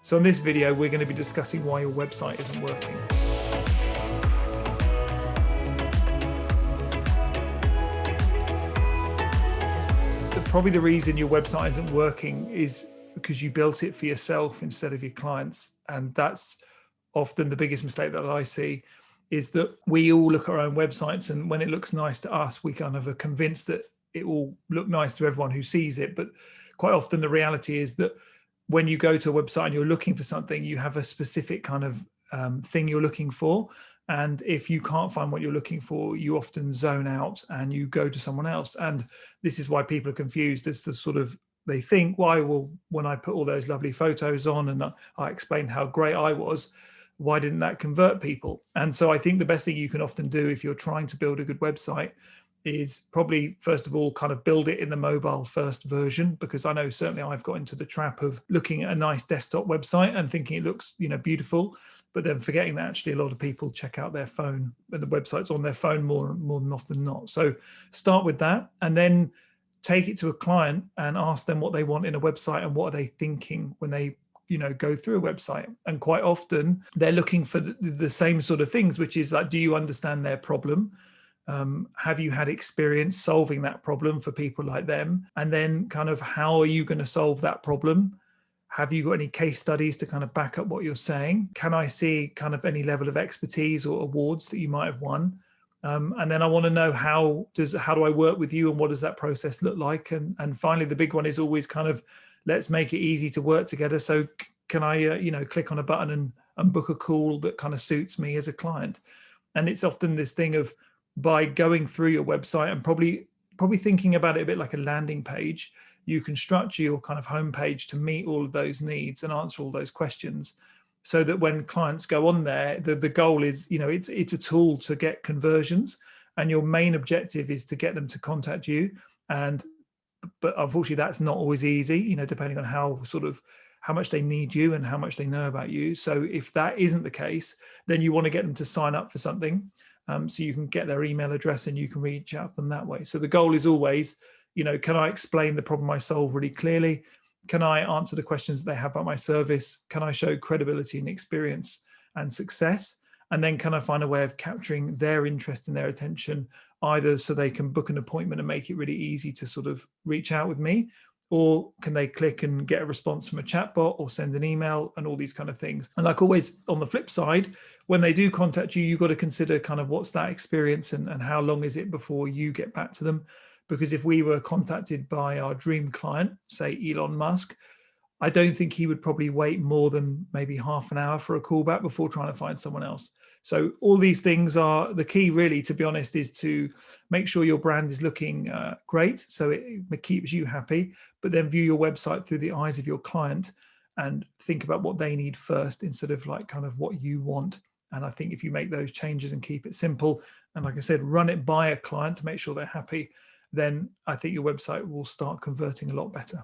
So in this video, we're going to be discussing why your website isn't working. Probably the reason your website isn't working is because you built it for yourself instead of your clients. And that's often the biggest mistake that I see, is that we all look at our own websites, and when it looks nice to us, we kind of are convinced that it will look nice to everyone who sees it. But quite often the reality is that when you go to a website and you're looking for something, you have a specific kind of thing you're looking for. And if you can't find what you're looking for, you often zone out and you go to someone else. And this is why people are confused as to sort of, they think, why, well, when I put all those lovely photos on and I explained how great I was, why didn't that convert people? And so I think the best thing you can often do if you're trying to build a good website is probably, first of all, kind of build it in the mobile first version, because I know certainly I've got into the trap of looking at a nice desktop website and thinking it looks, beautiful, but then forgetting that actually a lot of people check out their phone and the website's on their phone more than often not. So start with that and then take it to a client and ask them what they want in a website and what are they thinking when they go through a website. And quite often they're looking for the same sort of things, which is like, do you understand their problem? Have you had experience solving that problem for people like them? And then kind of, how are you going to solve that problem? Have you got any case studies to kind of back up what you're saying? Can I see kind of any level of expertise or awards that you might have won? And then I want to know how do I work with you and what does that process look like? And finally, the big one is always kind of, let's make it easy to work together. So can I, click on a button and book a call that kind of suits me as a client? And it's often this thing of, by going through your website and probably thinking about it a bit like a landing page, you can structure your kind of homepage to meet all of those needs and answer all those questions, so that when clients go on there, the goal is, it's a tool to get conversions, and your main objective is to get them to contact you. But unfortunately, that's not always easy, depending on how much they need you and how much they know about you. So if that isn't the case, then you want to get them to sign up for something, so you can get their email address and you can reach out to them that way. So the goal is always, can I explain the problem I solve really clearly? Can I answer the questions that they have about my service? Can I show credibility and experience and success? And then can I find a way of capturing their interest and their attention, either so they can book an appointment and make it really easy to sort of reach out with me, or can they click and get a response from a chatbot or send an email and all these kind of things. And like always, on the flip side, when they do contact you, you've got to consider kind of what's that experience and how long is it before you get back to them. Because if we were contacted by our dream client, say Elon Musk, I don't think he would probably wait more than maybe half an hour for a call back before trying to find someone else. So all these things are the key, really, to be honest, is to make sure your brand is looking great, so it keeps you happy, but then view your website through the eyes of your client and think about what they need first instead of like kind of what you want. And I think if you make those changes and keep it simple, and like I said, run it by a client to make sure they're happy, then I think your website will start converting a lot better.